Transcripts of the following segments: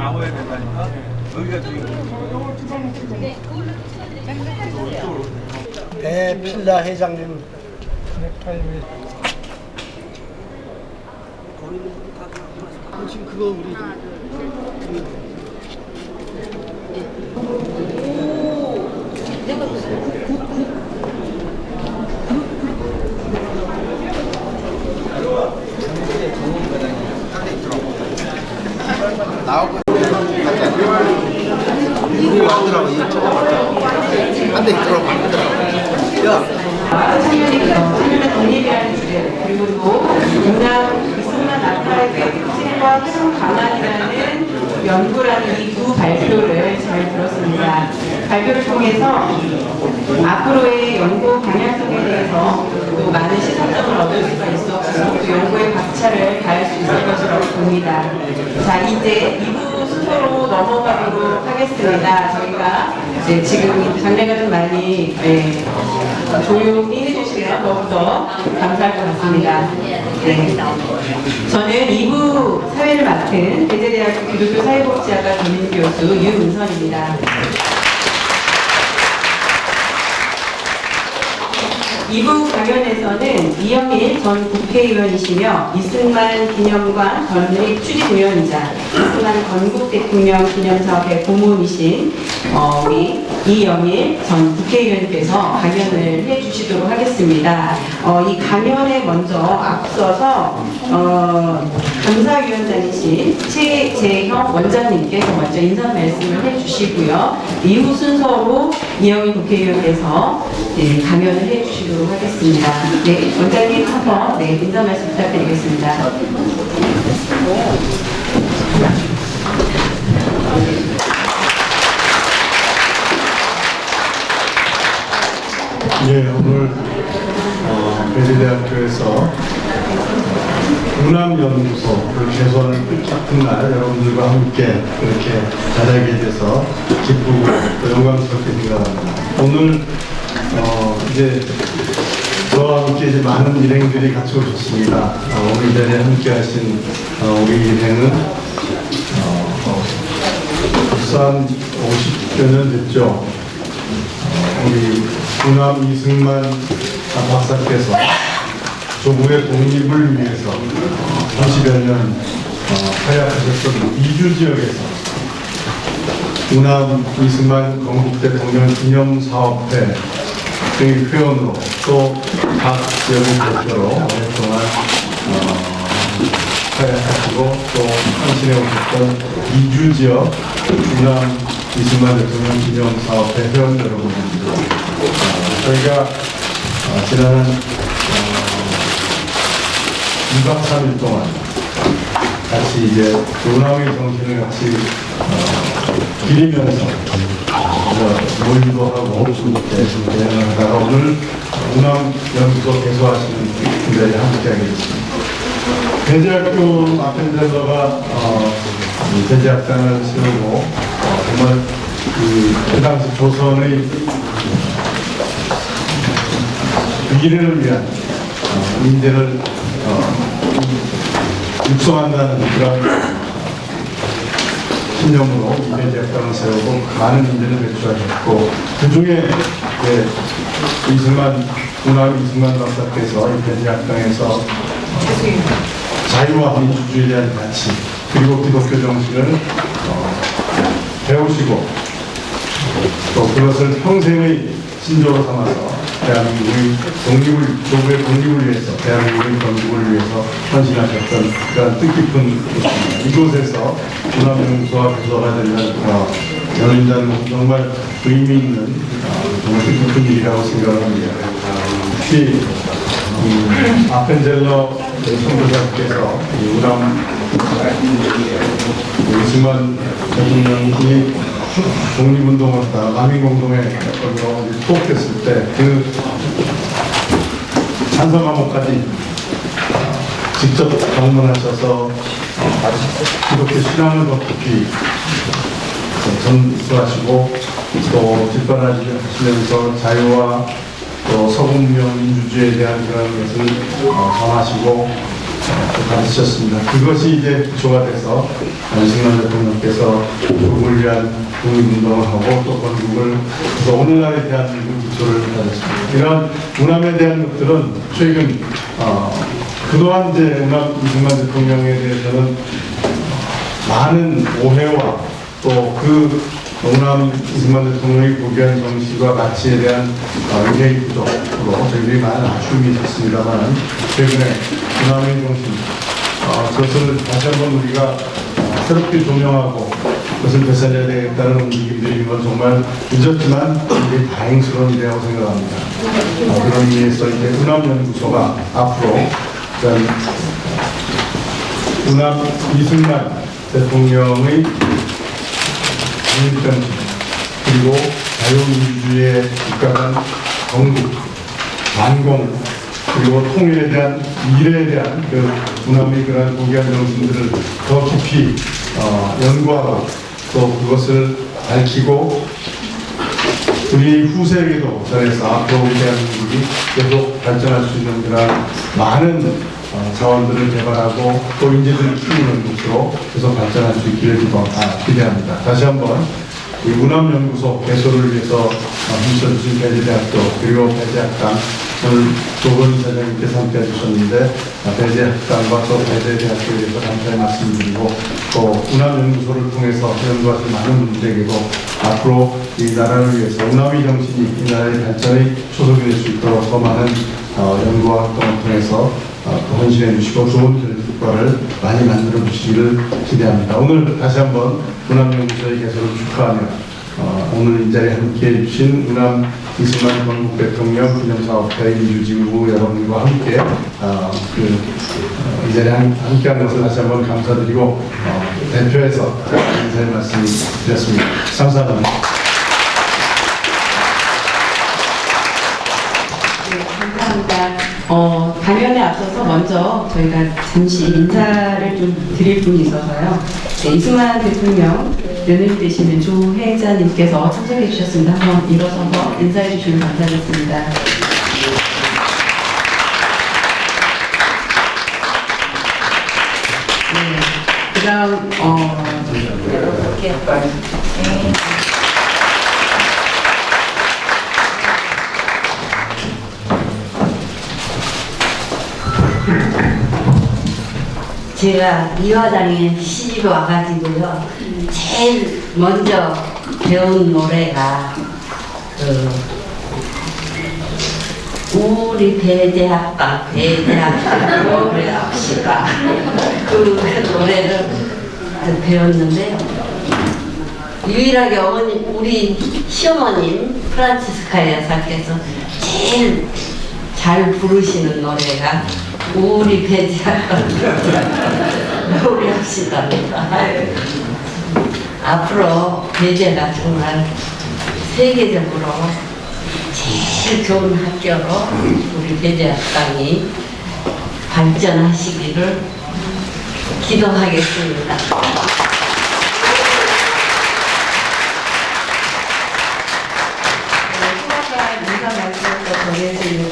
나와야 된다니까. 여기가 지금 배필라 회장님 지금 그거 우리 나오고 이거 왔더라고. 이 찾아봤더라고. 한대 들어가고 야 독립이라는 주제 그리고 또 문학 이승만 나타의 특징과 활용 방안이라는 연구라는 이 두 발표를 잘 들었습니다. 발표를 통해서 앞으로의 연구 방향성에 대해서 또 많은 시선점을 얻을 수가 있었고 또 연구의 박차를 가할 수 있을 것이라고 봅니다. 자, 이제 2부 순서로 넘어가도록 하겠습니다. 저희가 이제 지금 장례가 좀 많이 조용히 해주시면 더욱더 감사할 것 같습니다. 네. 저는 2부 사회를 맡은 대제대학교 기독교 사회복지학과 겸임교수 유은선입니다. 2부 강연에서는 이영일 전 국회의원이시며 이승만 기념관 건립 추진위원이자 이승만 건국 대통령 기념사업의 고문이신 우리 이영일 전 국회의원께서 강연을 해주시도록 하겠습니다. 이 강연에 먼저 앞서서 감사위원장이신 최재형 원장님께서 먼저 인사 말씀을 해주시고요. 이후 순서로 이영일 국회의원께서 강연을 해주시도록 하겠습니다. 네, 원장님 한번 인사 말씀 부탁드리겠습니다. 예, 오늘 배재대학교에서 문학연구소를 개소하는 뜻깊은 날 여러분들과 함께 그렇게 자리하게 돼서 기쁘고 또 영광스럽게 생각합니다. 오늘 이제 저와 함께 이제 많은 일행들이 같이 오셨습니다. 오늘 이 자리에 함께 하신 우리 일행은 벌써 50여 년 됐죠. 우리 군함 이승만 박사께서 조국의 독립을 위해서 30여 년 활약하셨던 이주 지역에서 군함 이승만 건국 대통령 기념사업회 등의 회원으로 또 각 지역의 대표로 오랫동안 활약하시고 또 헌신해 오셨던 이주 지역 군함 이승만 대통령 기념사업회 회원 여러분입니다. 저희가 지난 2박 3일 동안 같이 이제 문화의 정신을 같이 기리면서 모임도 하고 대행을 하다가 오늘 문화연구소 개소하시는 분들이 함께하게 됐습니다. 배재학교 아펜젤러가 배재학당을 세우고 정말 그 당시 조선의 미래를 위한 인재를 육성한다는 그런 신념으로 이 배재학당을 세우고 많은 인재를 배출하셨고 그 중에 이승만 박사께서 이 배재학당에서 자유와 민주주의에 대한 가치 그리고 기독교 정신을 배우시고 또 그것을 평생의 신조로 삼아서 대한민국의 조국의 독립을 위해서 대한민국의 건국을 위해서 헌신하셨던 그런 뜻깊은 곳입니다. 이곳에서 문화연구소와 개소가 되는 열린다는 정말 의미 있는 정말 뜻깊은 일이라고 생각을 합니다. 특히 아펜젤러 선교사께서 이승만 대통령이 독립운동을 하다 남인공동에 투옥했을 때 그 찬성 과목까지 직접 방문하셔서 기독교 신앙을 더 깊이 전수하시고 또 뒷바라지하시면서 자유와 또 서구문명 민주주의에 대한 그런 것을 전하시고 받으셨습니다. 그것이 이제 기초가 돼서 안승만 대통령께서 조국을 위한 독립운동을 하고 또 건국을 그래서 오늘날의 대한민국 기초를 받았습니다. 이런 운암에 대한 것들은 최근 그동안 이제 운암 이승만 대통령에 대해서는 많은 오해와 또 그 운암 이승만 대통령이 보기한 정치와 가치에 대한 의뢰 부족으로 저희들이 많은 아쉬움이 있었습니다만 최근에 운암의 정신 그것을 다시 한번 우리가 새롭게 조명하고 그것을 되살려야 되겠다는 움직임들이 있는 건 정말 늦었지만 굉장히 다행스러운 일이라고 생각합니다. 그런 의미에서 이제 운암연구소가 앞으로 운암 이승만 대통령의 독립정신 그리고 자유민주주의에 입각한 건국, 반공 그리고 통일에 대한 미래에 대한 그 운암의 그러한 고귀한 정신들을 더 깊이 연구하고 또 그것을 밝히고 우리 후세에게도 전해서 앞으로 우리 대한민국이 계속 발전할 수 있는 그런 많은 자원들을 개발하고 또 인재들을 키우는 곳으로 계속 발전할 수 있기를 기대합니다. 다시 한번 이 운암연구소 개소를 위해서 힘써주신 배재대학교 그리고 배재학당 오늘 조건 이사장님께서 함께 해주셨는데 배재학당과 또 배재대학교에 대해서 감사의 말씀드리고 또 운암연구소를 통해서 연구하신 많은 분들에게도 앞으로 이 나라를 위해서 운암의 정신이 이 나라의 발전의 초석이 될 수 있도록 더 많은 연구와 활동을 통해서 또 헌신해 주시고 좋은 결과를 많이 만들어 주시기를 기대합니다. 오늘 다시 한번 운암연구소의 개소를 축하하며 오늘 이 자리에 함께 해주신 운암 이승만 건국 대통령 기념사업회 이주지구 여러분과 함께 이 자리에 함께한 것을 다시 한번 감사드리고 대표해서 인사의 말씀을 드렸습니다. 감사합니다. 감사합니다. 강연에 앞서서 먼저 저희가 잠시 인사를 좀 드릴 분이 있어서요. 네, 이승만 대통령 며느리 되시는 조혜자님께서 참석해 주셨습니다. 한번 일어서서 인사해 주시면 감사하겠습니다. 네, 그 다음 이렇게 제가 이화장에 시집에 와가지고요 제일 먼저 배운 노래가 우리 배재학당 노래합시다 그 노래를 배웠는데요. 유일하게 우리 시어머님 프란치스카 여사께서 제일 잘 부르시는 노래가 우리 배재학당 노래합시다입니다. 앞으로 배재가 정말 세계적으로 제일 좋은 학교로 우리 배재학당이 발전하시기를 기도하겠습니다.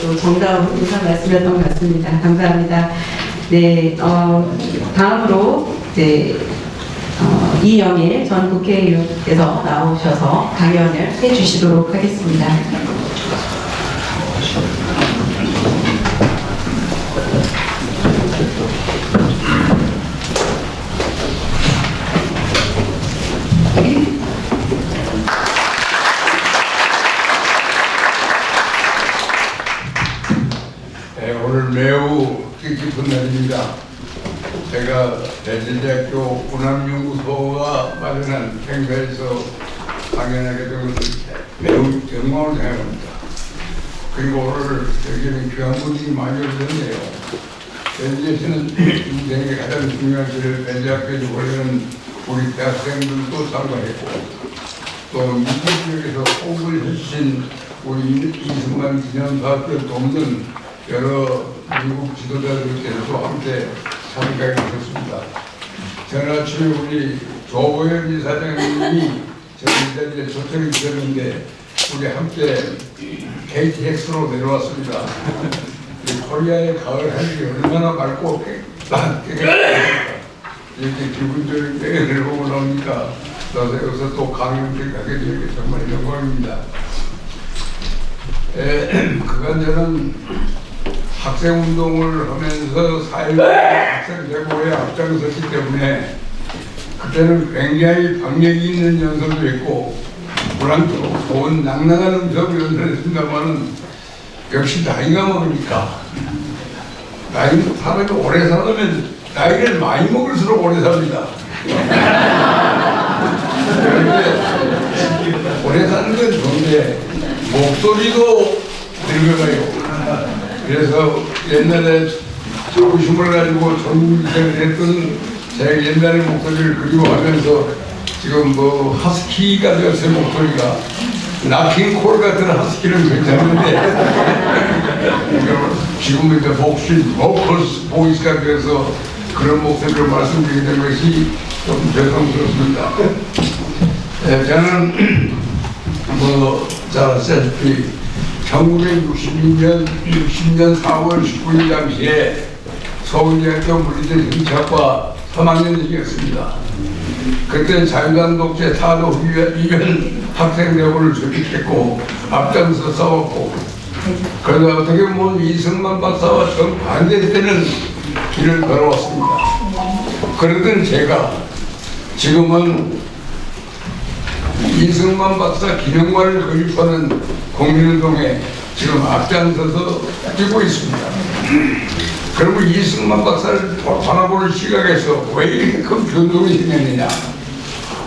또 정다운 인사 말씀이었던 것 같습니다. 감사합니다. 네, 다음으로 이제 이영일 전 국회의원께서 나오셔서 강연을 해주시도록 하겠습니다. 오늘 매우 뜻깊은 날입니다. 제가 배재대학교 운암연구소가 마련한 행사에서 강연하게 된 것을 매우 영광으로 생각합니다. 그리고 오늘 여기는 귀한 분들이 많이 오셨네요. 배재에서는 인생의 가장 중요한 일을 배재학교에서 보려는 우리 대학생들도 참가했고 또 미국에서 호흡을 해주신 우리 이승만 기념사업을 돕는 여러 미국 지도자들께서도 함께 참가해 주셨습니다. 저는 아침에 우리 조호연 이사장님이 저희 자리에 초청해 주셨는데 우리 함께 KTX로 내려왔습니다. 코리아의 가을 하늘이 얼마나 맑고 이렇게 기분 좋게 애를 보고 나오니까 나서 여기서 또 강연을 하게 되는 게 정말 영광입니다. 그간 저는 학생운동을 하면서 사회적 학생 제보에 앞장섰기 때문에 그때는 굉장히 박력이 있는 연설도 했고 불안토록 좋은 낭낭한 음성을 연설했습니다만은 역시 나이가 먹으니까 나이는 사람이 오래 살면 나이를 많이 먹을수록 오래 삽니다. 그런데 오래 사는 건 좋은데 목소리도 늙어가요. 그래서 옛날에 자부심을 가지고 전국생을 했던 제 옛날의 목소리를 그리워하면서 지금 뭐 하스키가 되었어요. 목소리가 나킹콜 같은 하스키는 괜찮은데 지금 이제 복신 보컬스 보이스가 돼서 그런 목소리를 말씀드리게 된 것이 좀 죄송스럽습니다. 저는 뭐 잘 아시다시피 1960년 4월 19일 당시에 서울대학교 물리대 정치학과 3학년이었습니다. 그때 자유당 독재 타도 이변 학생대회를 조직했고 앞장서 싸웠고 그러다 어떻게 보면 이승만 박사와 정반대되는 길을 걸어왔습니다. 그러던 제가 지금은 이승만 박사 기념관을 건립하는 국민운동에 지금 앞장서서 뛰고 있습니다. 그러면 이승만 박사를 바라보는 시각에서 왜 이렇게 큰 변동이 생겼느냐,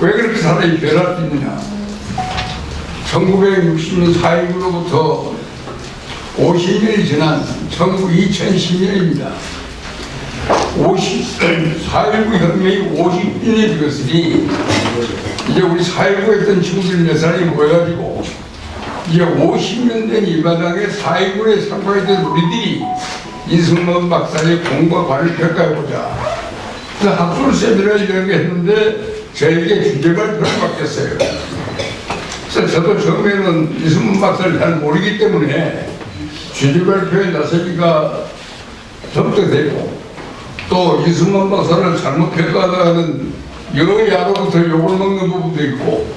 왜 그렇게 사람이 변할 수 있느냐. 1960년 4.19로부터 50년이 지난 2010년입니다. 4.19 혁명이 50년이 되었으니 이제 우리 4.19 했던 친구들 몇 살이 모여가지고 이제 50년 된 이 마당에 4.19에 참가했던 우리들이 이승만 박사의 공과 관을 평가해보자. 그래서 학술 세미나를 이런 게 했는데 저에게 주제 발표를 맡겼어요. 그래서 저도 처음에는 이승만 박사를 잘 모르기 때문에 주제 발표에 나서기가 적대되고 또 이승만 박사를 잘못 평가하는 여야로부터 욕을 먹는 부분도 있고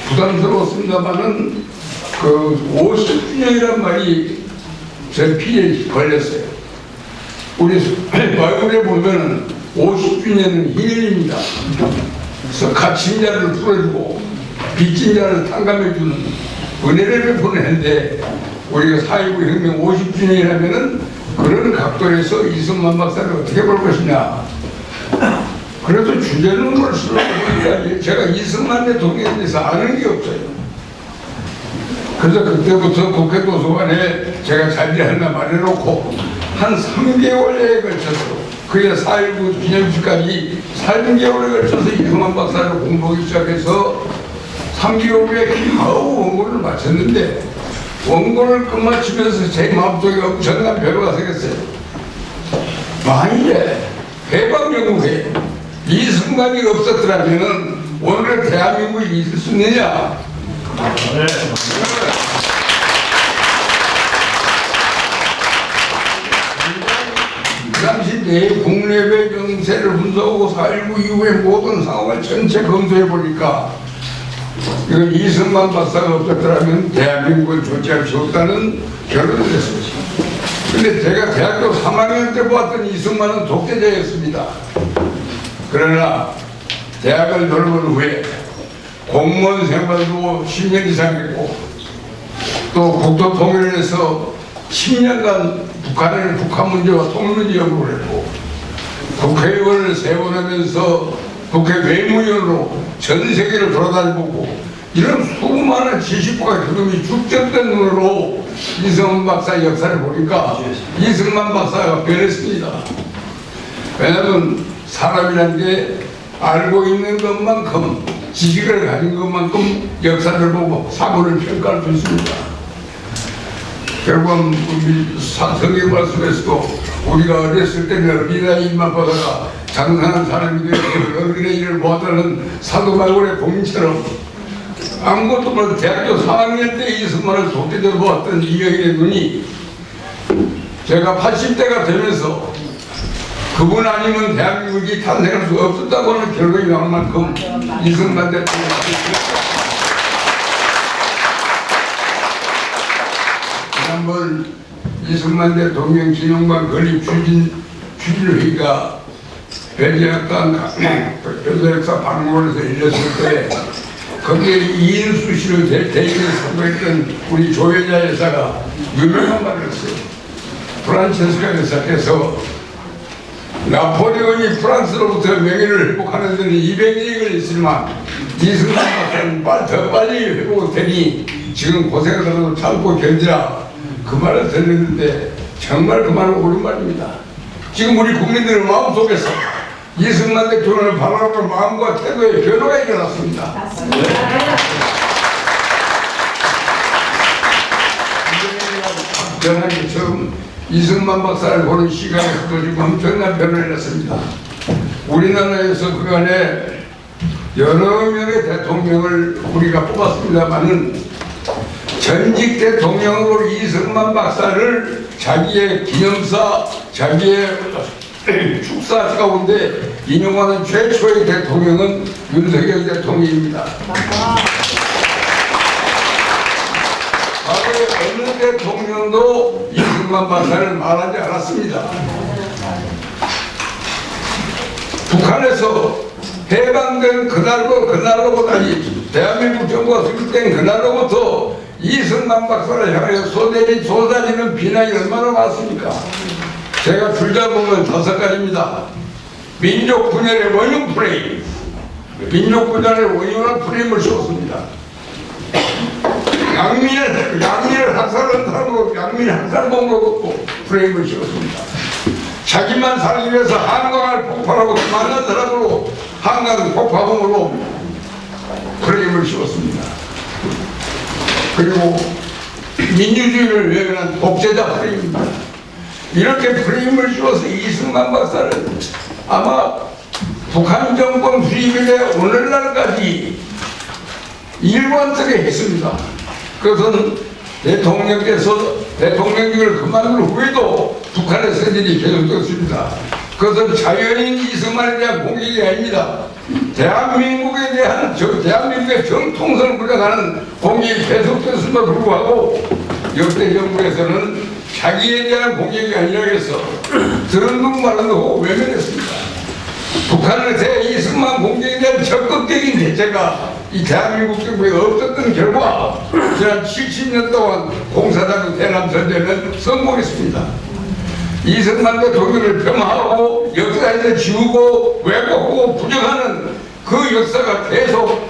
부담스러웠습니다만은 그 50주년이란 말이 제 피에 걸렸어요. 우리 바이블에 보면은 50주년은 희년입니다. 그래서 갇힌 자를 풀어주고 빚진 자를 탕감해주는 은혜를 베푸는 해인데 우리가 4.19 혁명 50주년이라면은 그런 각도에서 이승만 박사를 어떻게 볼 것이냐. 그래도 주제는 볼수록 제가 이승만 대통령에 대해서 아는 게 없어요. 그래서 그때부터 국회 도서관에 제가 자리를 하나 마련해놓고 한 3개월에 걸쳐서 그게 4.19 기념식까지 3개월에 걸쳐서 이승만 박사를 공부하기 시작해서 3개월에 겨우 원고를 마쳤는데 원고를 끝마치면서 제 마음속에 엄청난 변화가 생겼어요. 만일에 해방연구회 이승만이 없었더라면 오늘 대한민국이 있을 수 있느냐? 네. 그 당시 내 국내외 정세를 분석하고 4.19 이후의 모든 상황을 전체 검토해보니까 이건 이승만 박사가 없었더라면 대한민국을 존재할 수 없다는 결론을 냈습니다. 근데 제가 대학교 3학년 때 보았던 이승만은 독재자였습니다. 그러나 대학을 졸업한 후에 공무원 생활도 10년 이상 했고 또 국토통일을 해서 10년간 북한 문제와 통일문제 연구를 했고 국회의원을 세워나면서 국회 외무위원으로 전 세계를 돌아다니고 이런 수많은 지식과 경험이 축적된 눈으로 이승만 박사의 역사를 보니까 이승만 박사가 변했습니다. 왜냐하면 사람이라는 게 알고 있는 것만큼 지식을 가진 것만큼 역사를 보고 사고를 평가할 수 있습니다. 결국은 성경 말씀에서도 우리가 어렸을 때는 어린아이 입만 보다가 장성한 사람이 되어 어린의 일을 못하는 사도 바울의 공처럼 아무것도 모르고 대학교 4학년 때 이승만을 독재자로 보았던 이영희의 눈이 제가 80대가 되면서 그 그분 아니면 대한민국이 탄생할 수 없었다고 하는 결론이 나올 만큼 이승만 대통령이 지난번 이승만 대통령 기념관 건립 추진회의가 배재학당 변호사 방문에서 열렸을 때 거기에 이인수 씨를 대신에 선거했던 우리 조혜자 여사가 유명한 말을 했어요. 프란체스카 여사께서 나폴레온이 프랑스로부터 명예를 회복하는 데는 200년이 걸렸지만 이승만 박사는 더 빨리 회복되니 지금 고생을 하고 참고 견디라, 그 말을 들었는데 정말 그 말은 옳은 말입니다. 지금 우리 국민들의 마음속에서 이승만 대통령을 바라보는 마음과 태도의 변화가 일어났습니다. 변하기 처음 이승만 박사를 보는 시간에서도 지금 엄청난 변화가 일어났습니다. 우리나라에서 그간에 여러 명의 대통령을 우리가 뽑았습니다만은 전직 대통령으로 이승만 박사를 자기의 기념사, 자기의 축사 가운데 인용하는 최초의 대통령은 윤석열 대통령입니다. 과거에 어느 대통령도 이승만 박사를 말하지 않았습니다. 북한에서 해방된 그날로부터 대한민국 정부가 수립된 그날로부터 이승만 박사를 향하여 쏟아지는 비난이 얼마나 많습니까? 제가 줄자 보면 5가지입니다. 민족 분열의 원흉 프레임, 민족 분열의 원흉한 프레임을 씌웠습니다. 양민을 학살한 사람으로 양민 학살범으로 프레임을 씌웠습니다. 자기만 살기 위해서 한강을 폭발하고 만난 사람으로 한강 폭파범으로 프레임을 씌웠습니다. 그리고 민주주의를 외면한 독재자 프레임입니다. 이렇게 프레임을 씌워서 이승만 박사를 아마 북한 정권 수립 이래 오늘날까지 일관되게 했습니다. 그것은 대통령께서 대통령직을 그만둔 후에도 북한의 세진이 계속됐습니다. 그것은 자연인 이승만에 대한 공격이 아닙니다. 대한민국에 대한 대한민국의 정통성을 부정하는 공격이 계속됐음에도 불구하고 역대 정부에서는 자기에 대한 공격이 아니라 해서 들은 둥 말은 둥 외면했습니다. 북한에 대해 이승만 공격에 대한 적극적인 대책가 이 대한민국 정부에 없었던 결과 지난 70년 동안 공사장 대남전쟁은 성공했습니다. 이승만 대통령을 폄하하고 역사에서 지우고 왜곡하고 부정하는 그 역사가 계속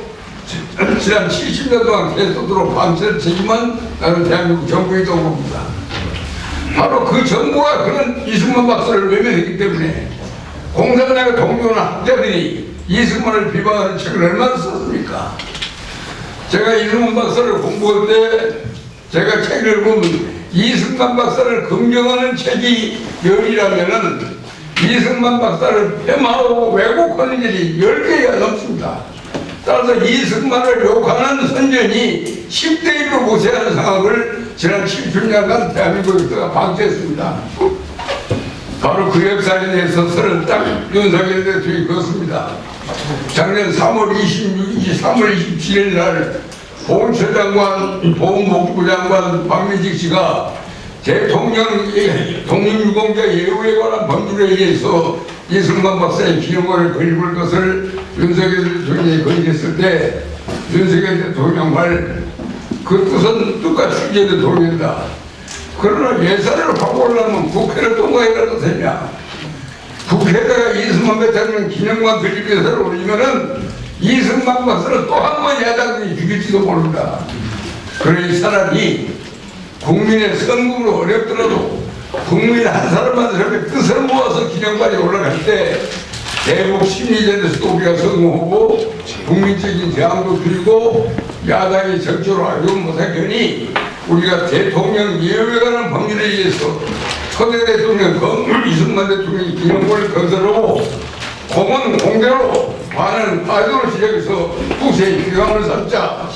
지난 70년 동안 계속도록 방치를 책임은 나는 대한민국 정부의 동부입니다. 바로 그 정부가 그런 이승만 박사를 외면했기 때문에 공산당의 동료나 학자들이 이승만을 비방하는 책을 얼마나 썼습니까? 제가 이승만 박사를 공부할 때 제가 책을 읽으면 이승만 박사를 긍정하는 책이 10이라면은 이승만 박사를 폄하하고 왜곡하는 일이 10개가 넘습니다. 따라서 이승만을 욕하는 선전이 10대 1로 고세하는 상황을 지난 70년간 대한민국 역사가 방치했습니다. 바로 그 역사에 대해서 서는 딱 윤석열 대통령이 그렇습니다. 작년 3월 27일 날 보훈처장관, 보훈복지부 장관 박민직 씨가 대통령 독립유공자 예우에 관한 법률에 의해서 이승만 박사의 기념관을 건립할 것을 윤석열 대통령이 건의했을 때 윤석열 대통령 말 그 뜻은 똑같이 취재된 동의다. 그러나 예산을 확보하려면 국회를 통과해라도 되냐. 국회에다가 이승만 대통령 기념관 건립 예산을 올리면은 이승만 박사를 또 한 번 야당들이 죽일지도 모른다. 그러니 차라리 국민의 선금으로 어렵더라도 국민 한 사람만 저렇게 뜻을 모아서 기념관에 올라갈 때 대북 심리전에서도 우리가 성공하고 국민적인 저항도 줄이고 야당이 적절로 알고 못하겠니 우리가 대통령 예우에 관한 법률에 의해서 초대 대통령 이승만 대통령이 기념관을 건설하고 공은 공대로, 과는 과대로 시작해서 후세의 기강을 삼자.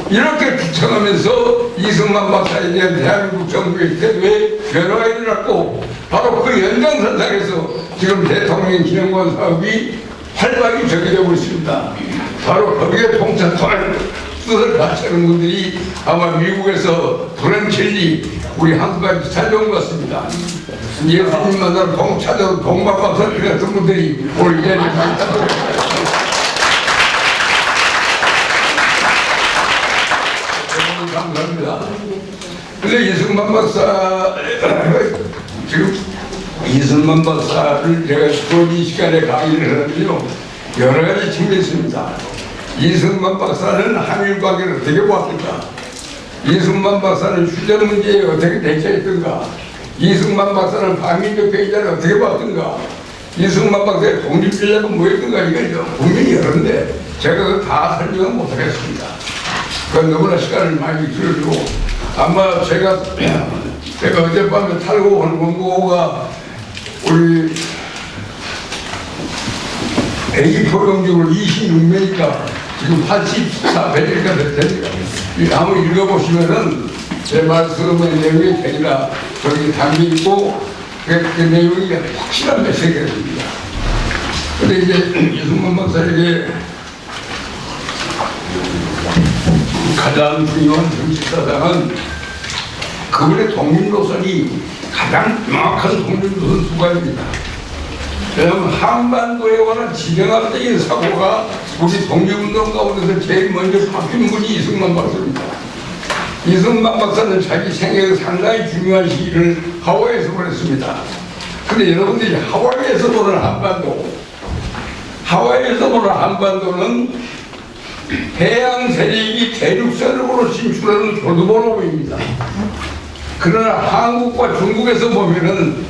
이렇게 주창하면서 이승만 박사에 대한 대한민국 정부의 태도에 변화가 일어났고, 바로 그 연장선상에서 지금 대통령 기념관 사업이 활발히 전개되고 있습니다. 바로 거기에 동참할 뜻을 같이 하는 분들이 아마 미국에서 브런칠리 우리 한국까지 찾아온 것 같습니다. 예수님 만나러 찾아온 동방박사 같은 분들이 오늘 이 자리에 많이 찾아오셨습니다. 감사합니다. 근데 이승만 박사, 지금 이승만 박사를 제가 이 시간에 강의를 하는데요, 여러 가지 측면이 있습니다. 이승만 박사는 한일 관계를 어떻게 봤던가? 이승만 박사는 휴전 문제에 어떻게 대처했던가? 이승만 박사는 반민족 회의자를 어떻게 봤던가? 이승만 박사의 독립전략은 뭐였던가? 이거 분명히 여러인데 제가 그거 다 설명은 못하겠습니다. 그건 너무나 시간을 많이 들여주고, 아마 제가 어젯밤에 탈고 온 원고가 우리 애기 포용적으로 26명이니까 지금 84페이지가 될 테니까 한번 읽어보시면은 제 말씀의 내용이 되니까 저기 담겨 있고 그 내용이 확실한 메시지가 됩니다. 근데 이제 이승만 박사에게 가장 중요한 정치사상은 그분의 독립노선이 가장 명확한 독립노선 수관입니다. 왜냐하면 한반도에 관한 지정학적인 사고가 우리 독립운동 가운데서 제일 먼저 바뀐 분이 이승만 박사입니다. 이승만 박사는 자기 생애의 상당히 중요한 시기를 하와이에서 보냈습니다. 근데 여러분들이 하와이에서 보는 한반도는 해양 세력이 대륙 세력으로 진출하는 교두보로입니다. 그러나 한국과 중국에서 보면은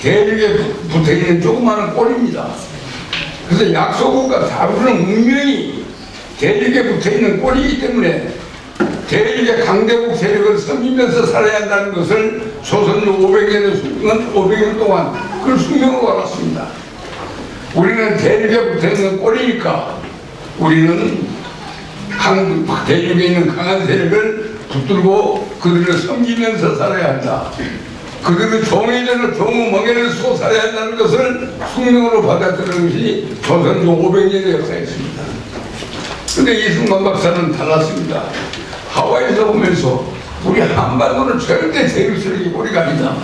대륙에 붙어있는 조그마한 꼴입니다. 그래서 약소국과 다부는 운명이 대륙에 붙어있는 꼴이기 때문에 대륙의 강대국 세력을 섬기면서 살아야 한다는 것을 조선조 500년 동안 그걸 숙명으로 알았습니다. 우리는 대륙에 붙어있는 꼴이니까 우리는 대륙에 있는 강한 세력을 붙들고 그들을 섬기면서 살아야 한다. 그들의 종이 되는 종의 멍에를 쏘고 살아야 한다는 것을 숙명으로 받아들이는 것이 조선조 500년의 역사였습니다. 그런데 이승만 박사는 달랐습니다. 하와이에서 보면서 우리 한반도는 절대 대륙 세력이 꼬리가 아니다.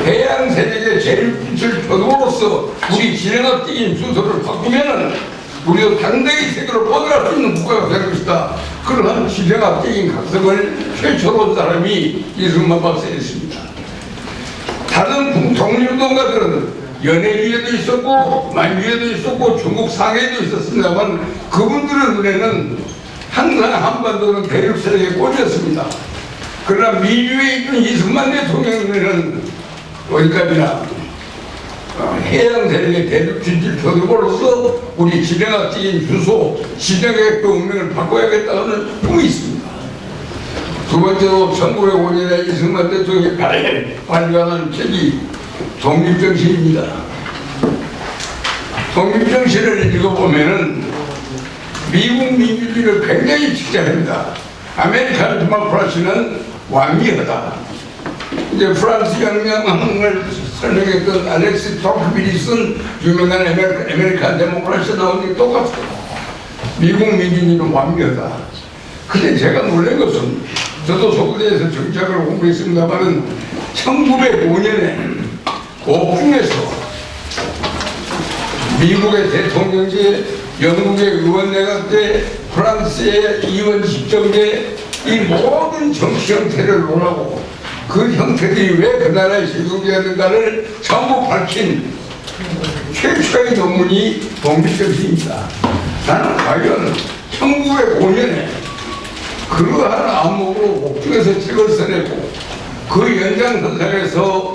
해양 세력의 제일빛을 교도로서 우리 진행학적인 순서를 바꾸면은 우리도 당대의 세계로 뻗어갈 수 있는 국가가 될 것이다. 그러한 진행학적인 각성을 펼쳐놓은 사람이 이승만 박사였습니다. 다른 독립운동가들은 연해주에도 있었고 만주에도 있었고 중국 상해에도 있었습니다만 그분들의 눈에는 항상 한반도는 대륙 세력의 꼴이었습니다. 그러나 미주에 있던 이승만 대통령의 눈에는 어디까지나 해양 세력의 대륙 진출 교두보로서 우리 진행학적인 주소, 진행학교 운명을 바꿔야겠다는 꿈이 있습니다. 두 번째로 1905년에 이승만 대통령이 발견한 책이 독립정신입니다. 독립정신을 읽어보면은 미국 민주주의를 굉장히 칭찬합니다. 아메리칸 데모크라시는 완미하다. 이제 프랑스 혁명을 설명했던 알렉스 토크빌이 쓴 유명한 아메리칸 데모크라시 나온 게 똑같아요. 미국 민주주의는 완미하다. 근데 제가 놀란 것은 저도 서울대에서 정치학을 공부했습니다만은 1905년에 옥중에서 미국의 대통령제, 영국의 의원내각 때, 프랑스의 의원 집정제, 이 모든 정치 형태를 논하고 그 형태들이 왜 그 나라에 적용되었는가를 전부 밝힌 최초의 논문이 독립정신입니다. 나는 과연 1905년에 그러한 안목으로 옥중에서 책을 써내고 그 연장선상에서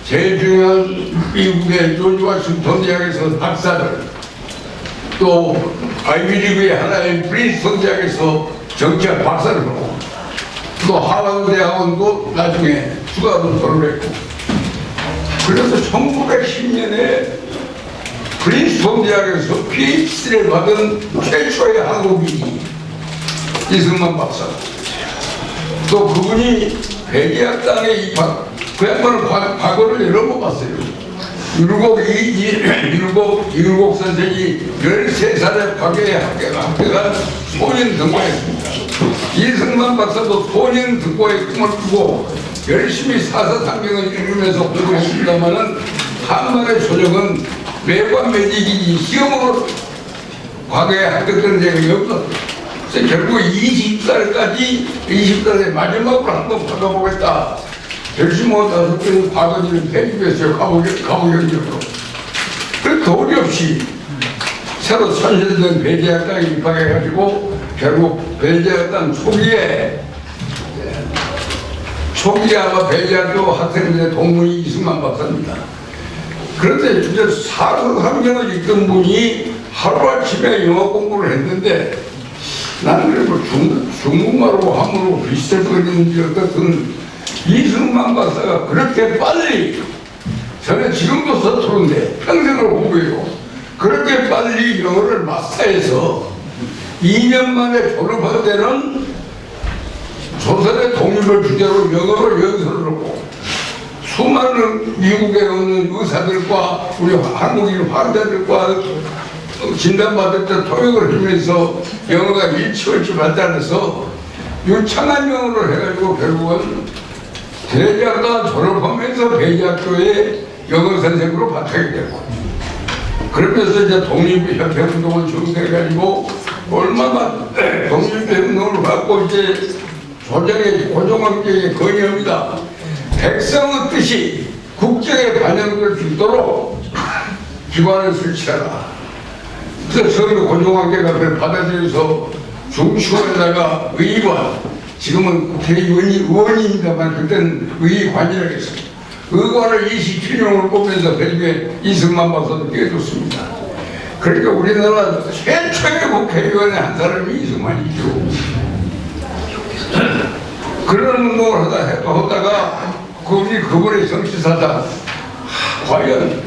제일 중요한 미국의 조지 워싱턴 대학에서 박사들, 또 아이비리그의 하나인 프린스턴 대학에서 정치학 박사를 하고 또 하버드 대학원도 나중에 추가 검토를 했고, 그래서 1910년에 프린스턴 대학에서 PhD를 받은 최초의 한국인이 이승만 박사. 또 그분이 백의학당에 입학, 그 양반은 과거를 여러 번 봤어요. 율곡 선생이 13살에 과거에 합격한 소년 등고했습니다. 이승만 박사도 소년 등고의 꿈을 꾸고 열심히 사사상경을 읽으면서 공부했습니다만은 한반의 조정은 매관매직이 시험으로 과거에 합격된 적이 없었어요. 그래서 결국 20살에 마지막으로 한번 받아보겠다. 결심하고 나서 과거지를 편집했어요. 가보경력으로. 그 도리 없이 새로 선실된 배제학당에 입학해가지고 결국 배제학당 초기에 아마 배제학교 학생들의 동문이 이승만 박사입니다. 그런데 이제 사사상경을 읽던 분이 하루아침에 영어 공부를 했는데 나는 그리고 중국말하고 한문하고 비슷해서 그랬는지 어떻든 이승만 박사가 그렇게 빨리, 저는 지금도 서투른데 평생을 공부해요. 그렇게 빨리 영어를 마스터해서 2년 만에 졸업할 때는 조선의 독립을 주제로 영어로 연설을 하고 수많은 미국에 오는 의사들과 우리 한국인 환자들과 진단받을 때 통역을 하면서 영어가 일치월치 발달해서 유창한 영어를 해가지고 결국은 대학가 졸업하면서 배제학교에 영어 선생으로 발탁이 됐고, 그러면서 이제 독립협회 운동을 중단해가지고 얼마나 독립협회 운동을 받고 이제 조정의 고종학교에 건의합니다. 백성의 뜻이 국정에 반영될 수 있도록 기관을 설치하라. 그래서 서울 고종학교가 그걸 받아들여서 중추에다가 의관, 지금은 국회의원입니다만 그때는 의관이라고 했습니다. 의관을 27명을 뽑으면서 결국에 이승만 박사도 뛰어줬습니다. 그러니까 우리나라 최초의 국회의원의 한 사람이 이승만이죠. 그런 운동을 하다가 그분의 정치사다. 과연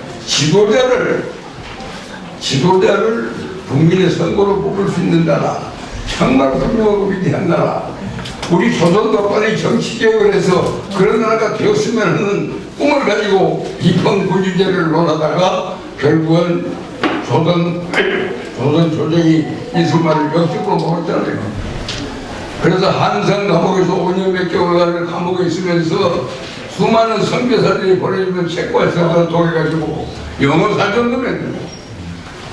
지도자를 국민의 선거로 뽑을 수 있는 나라, 정말 훌륭하고 위대한 나라, 우리 조선도 빨리 정치개혁을 해서 그런 나라가 되었으면 하는 꿈을 가지고 입헌군주제를 논하다가 결국은 조선 조정이 이승만을 역적으로 먹었잖아요. 그래서 한산 감옥에서 5년 몇 개월간을 감옥에 있으면서 수많은 선교사들이 보내주는 책과 서적을 통해가지고 영어 사전도 냈는데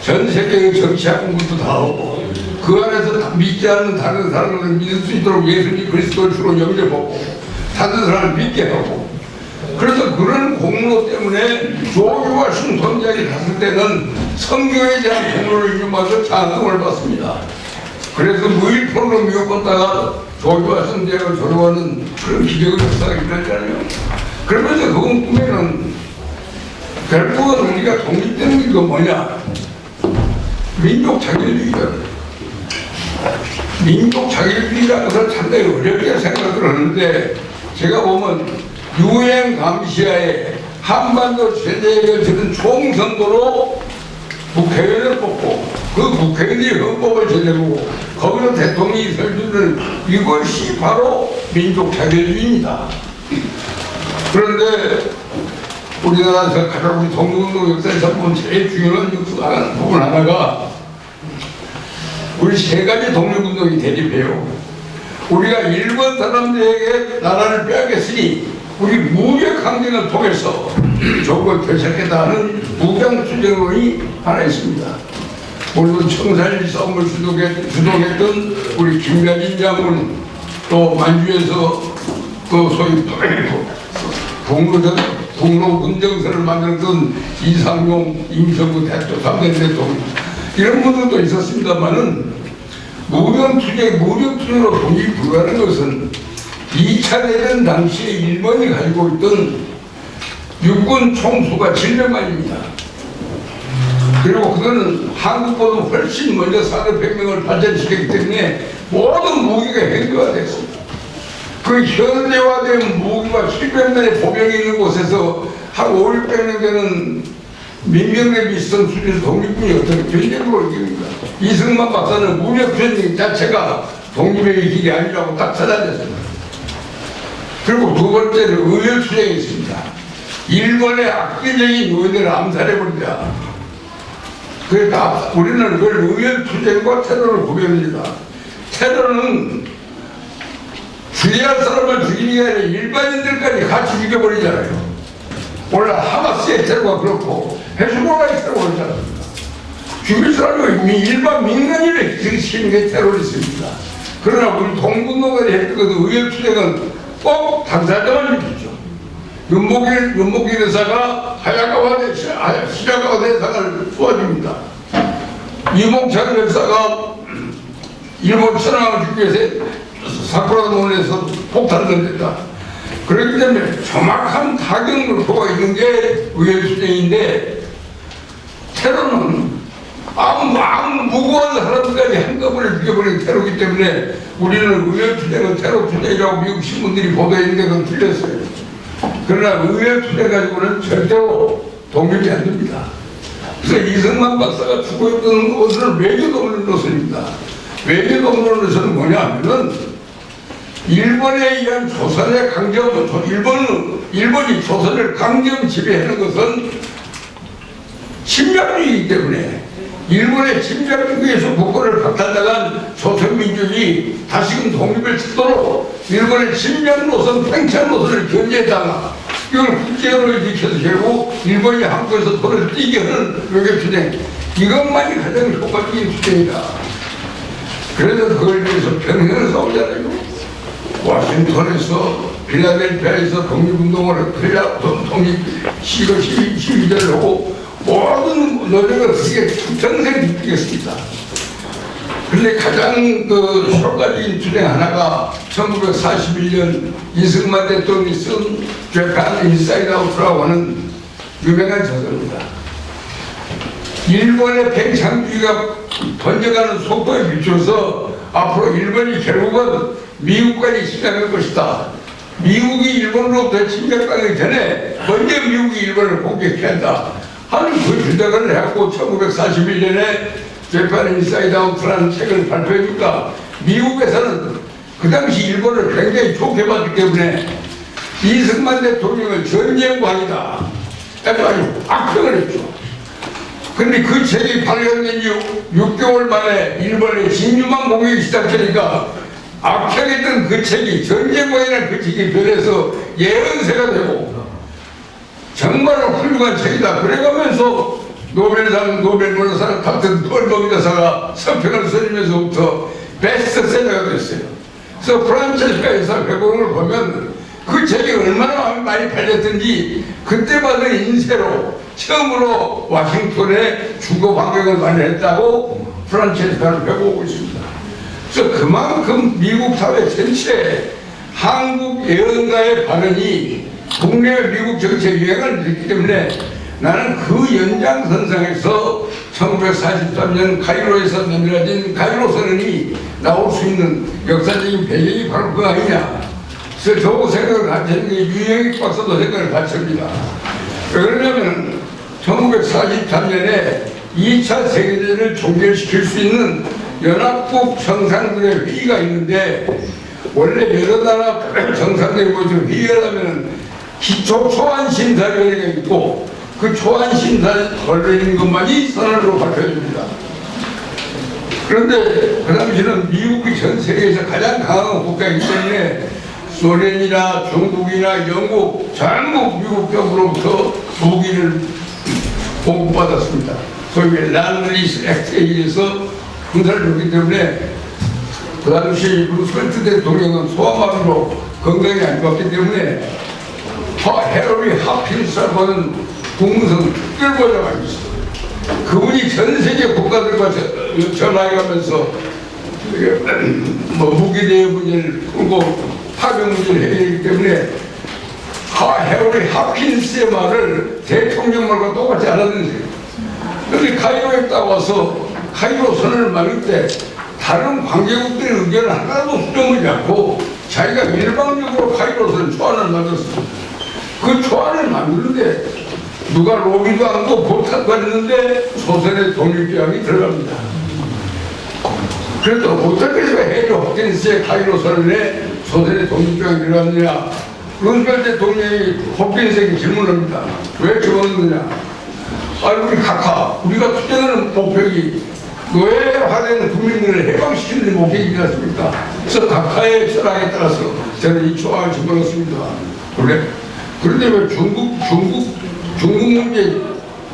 전 세계의 정치학 공부도 다 하고 그 안에서 믿지 않는 다른 사람을 믿을 수 있도록 예수님 그리스도를 주로 영접하고 다른 사람을 믿게 하고, 그래서 그런 공로 때문에 조규와 신통자에 갔을 때는 성경에 대한 공로를 인용받아서 장학금을 받습니다. 그래서 무일푼으로 미혹받다가 조규와 신통자를 졸업하는 그런 기적의 역사가 일어나잖아요. 그러면서 그건 꿈에는 결국은 우리가 독립되는 게 뭐냐? 민족 자결주의잖아요. 민족 자결주의라는 것을 상당히 어렵게 생각을 하는데, 제가 보면 유엔 감시하에 한반도 제재에 지는 총선거로 국회의원을 뽑고 그 국회의원이 헌법을 제정하고 거기서 대통령이 설주는 이것이 바로 민족 자결주의입니다. 그런데 우리나라에서 가장 우리 독립운동 역사에서 보면 제일 중요한 부분 하나가 우리 세 가지 독립운동이 대립해요. 우리가 일본 사람들에게 나라를 빼앗겼으니 우리 무력 항쟁을 통해서 조국을 되찾겠다는 무장투쟁론이 하나 있습니다. 물론 청산리 싸움을 주동했던 우리 김가진 장군, 또 만주에서 그 소위 북로 문정선을 만들었던 이상용, 임성구 대통령, 3대 대통령 이런 분들도 있었습니다만은 무력투쟁으로 독립이 불가능한 것은 2차 대전 당시에 일본이 가지고 있던 육군 총수가 700만입니다. 그리고 그거는 한국보다 훨씬 먼저 산업혁명을 발전시켰기 때문에 모든 무기가 현대화됐습니다. 그 현대화된 무기가 700만의 보병이 있는 곳에서 한 500~600년 되는 민병대 미선 수준 독립군이 어떻게 전쟁으로 이깁니까? 이승만 박사는 무력전쟁 자체가 독립의 길이 아니라고 딱 찾아냈습니다. 그리고 두 번째는 의열투쟁이 있습니다. 일본의 악기적인 요인을 암살해버린다. 그러니까 우리는 그걸 의열투쟁과 테러를 구별합니다. 테러는 죽여야 할 사람을 죽이는 게 아니라 일반인들까지 같이 죽여버리잖아요. 오늘 하마스의 테러가 그렇고 헤즈볼라의 테러가 그렇지 않습니까? 죽일 사람이 일반 민간인을 기승시키는 게 테러리스트입니다. 그러나 우리 동군노가리 했던 의열투쟁은 꼭 당사자만 죽이죠. 윤목길 여사가 시라가와 대사를 도와줍니다. 이몽찬 여사가 일본 천황을 죽기 위해서 사쿠라노원에서 폭탄을 던졌다. 그렇기 때문에 정확한 타격을 보고 있는 게 의열투쟁인데, 테러는 아무 무고한 사람들까지 한꺼번에 죽여버린 테러이기 때문에 우리는 의열투쟁은 테러투쟁이라고 미국 신문들이 보도했는데 그건 틀렸어요. 그러나 의열투쟁 가지고는 절대로 독립이 안 됩니다. 그래서 이승만 박사가 추구했던 것은 외교도 노선입니다. 외교도 노선은 뭐냐 하면은 일본에 의한 조선의 일본이 조선을 강점 지배하는 것은 침략주의이기 때문에 일본의 침략주의에서 국권을 박탈당한 조선민족이 다시금 독립을 찾도록 일본의 침략 노선, 팽창 노선을 견제했다가 이걸 국제언을 지켜서 결국 일본이 한국에서 돈을 띄게 하는 외교투쟁, 이것만이 가장 효과적인 투쟁이다. 그래서 그걸 위해서 평행을 싸우잖아요. 워싱턴에서 필라델피아에서 독립운동을 시위대를 하고 모든 노력을 그게 평생 느끼겠습니다. 그런데 가장 효과적인 투쟁 하나가 1941년 이승만 대통령이 쓴 Japan Inside Out라고 하는 유명한 저서입니다. 일본의 팽창주의가 번져가는 속도에 비춰서 앞으로 일본이 결국은 미국까지 침략할 것이다. 미국이 일본으로부터 침략하기 전에 먼저 미국이 일본을 공격해야 한다 하는 그 주장을 해갖고 1941년에 Japan Inside Out라는 책을 발표해주니까 미국에서는 그 당시 일본을 굉장히 좋게 봤기 때문에 이승만 대통령을 전쟁광이다 아주 악평을 했죠. 근데 그 책이 발견된 지 6개월 만에 일본의 진주만 공격이 시작되니까 악평했던 그 책이 전쟁광이라는 그 책이 변해서 예언세가 되고 정말 훌륭한 책이다. 그래가면서 노벨문학상 같은 노벨문학사가 서평을 써주면서부터 베스트셀러가 됐어요. 그래서 프란체스카 여사 회고록을 보면 그 책이 얼마나 많이 팔렸든지 그때 받은 인쇄로 처음으로 워싱턴에 주거 환경을 마련했다고 프란체스카를 회고하고 있습니다. 그래서 그만큼 미국 사회 전체에 한국 예언가의 발언이 국내 미국 정치에 영향을 미쳤기 때문에 나는 그 연장선상에서 1943년 카이로에서 만들어진 카이로 선언이 나올 수 있는 역사적인 배경이 바로 그거 아니냐. 그래서 저거 생각을 같이 했는 게 유영익 박사도 생각을 같이 합니다. 왜 그러냐면 1943년에 2차 세계대전을 종결시킬 수 있는 연합국 정상들의 회의가 있는데 원래 여러 나라 정상들이 모여서 회의를 하면 기초 초안심사위원회가 있고 그 초안심사 걸려있는 것만이 선언으로 발표해줍니다. 그런데 그 당시는 미국이 전 세계에서 가장 강한 국가이기 때문에 소련이나 중국이나 영국 전부 미국 쪽으로부터 무기를 공급받았습니다. 소위 란리스 액트에 의해서 군사를 줬기 때문에 그 당시 루스벨트 대통령은 소아마비로 건강이 안 좋았기 때문에 해로리 하필스라고 하는 국무성 특별보좌가 있어요. 그분이 전 세계 국가들과 전화해가면서 무기 대여 문제를 풀고 파병 문제를 해결하기 때문에 해로리 하필스의 말을 대통령 말과 똑같이 알아듣는데요. 그런데 카이로에 딱 와서 카이로 선언을 만들 때 다른 관계국들의 의견을 하나도 수정하지 않고 자기가 일방적으로 카이로 선언 초안을 만들었습니다. 그 초안을 만드는데 누가 로비도 않고 보탄도 했는데 조선의 독립개혁이 들어갑니다. 그래도 어떻게 해서 해리 홉킨스의 카이로선을 내 조선의 독립개혁이 들어갔느냐. 루즈벨트 대통령이 홉킨스에게 질문합니다. 왜 집어넣느냐. 아니 우리 각하 우리가 투쟁하는 목표이 노예화된 국민들을 해방시키는 목적이지 않습니까? 그래서 각하의 철학에 따라서 저는 이 조항을 집어넣습니다. 그래? 그런데 왜 중국 문제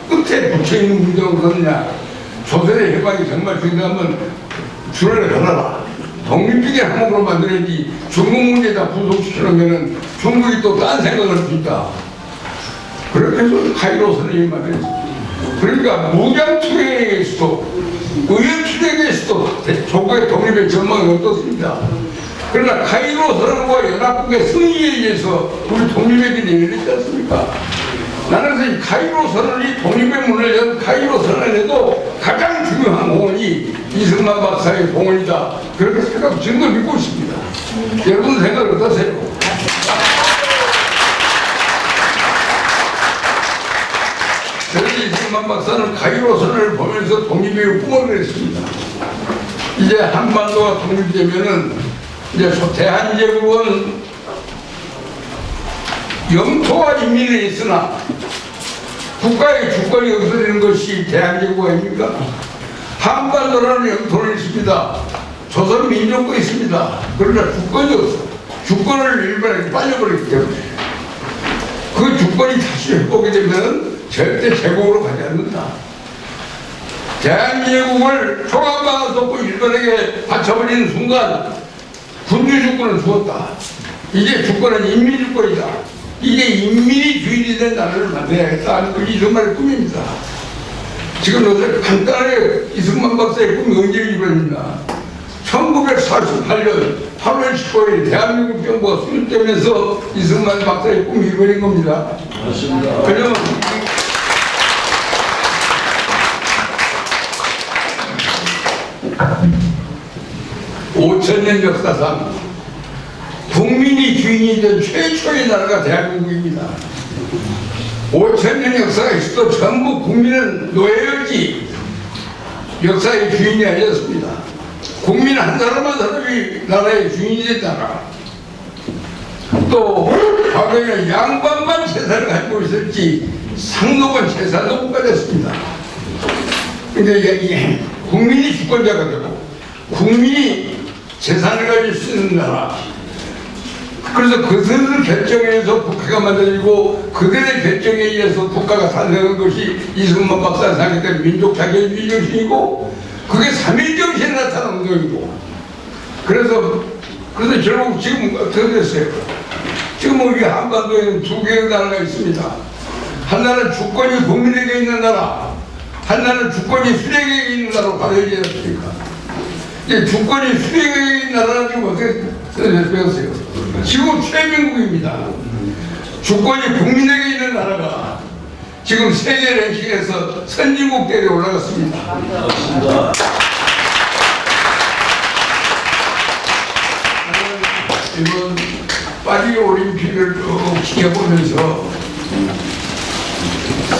끝에 붙여있는 문제가 그러느냐. 조선의 해방이 정말 중요하면 줄을 걸어라. 독립적인 항목으로 만들어야지 중국 문제다 부속시키려면 중국이 또 딴 생각을 합니다. 그렇게 해서 카이로 선생님이 만들었습니다. 그러니까 무장투쟁에서도 의연투쟁에서도 조국의 독립의 전망이 어떻습니다. 그러나 카이로 선언과 연합국의 승리에 의해서 우리 독립의 길이 열리지 않습니까? 나는 그래서 이 카이로 선언이 독립의 문을 연 카이로 선언에도 가장 중요한 공헌이 이승만 박사의 공헌이다. 그렇게 생각 증거 믿고 있습니다. 여러분 생각 어떠세요? 저는 이승만 박사는 카이로 선언을 보면서 독립의 꿈을 그렸습니다. 이제 한반도가 독립되면은 이제 대한제국은 영토와 인민이 있으나 국가의 주권이 없어지는 것이 대한제국 아닙니까? 한반도라는 영토는 있습니다. 조선민족도 있습니다. 그러나 주권이 없어. 주권을 일본에게 빨려버렸기 때문에 그 주권이 다시 회복이 되면 절대 제국으로 가지 않는다. 대한제국을 총알만 쏟고 일본에게 바쳐버리는 순간 군주 주권을 주었다. 이제 주권은 인민주권이다. 이제 인민이 주인이 된 나라를 만들어야겠다. 이승만의 꿈입니다. 지금 요새 간단하게 이승만 박사의 꿈이 언제 이루어졌나. 1948년 8월 15일 대한민국 정부가 수립되면서 이승만 박사의 꿈이 이루어진 겁니다. 맞습니다. 왜냐면 5000년 역사상 국민이 주인이 된 최초의 나라가 대한민국입니다. 5000년 역사가 있어도 전부 국민은 노예였지 역사의 주인이 아니었습니다. 국민 한 사람이 나라의 주인이 됐다나 또 과거에는 양반만 재산을 가지고 있었지 상록은 재산도 못 가졌습니다. 근데 이게 국민이 주권자가 되고 국민이 재산을 가질 수 있는 나라. 그래서 그들의 결정에 의해서 국회가 만들어지고 그들의 결정에 의해서 국가가 탄생한 것이 이승만 박사가 생각했던 민족자결주의 정신이고 그게 3.1 정신에 나타난 운동이고 그래서 결국 지금 어떻게 됐어요? 지금 우리 한반도에는 두 개의 나라가 있습니다. 하나는 주권이 국민에게 있는 나라, 하나는 주권이 수령에게 있는 나라로 가려지지 않습니까? 이제 주권이 수령에게 있는 나라는 지금 어떻게 배웠어요? 지금 최민국입니다. 주권이 국민에게 있는 나라가 지금 세계 랭킹에서 선진국 대에 올라갔습니다. 이번 파리 올림픽을 쭉 지켜보면서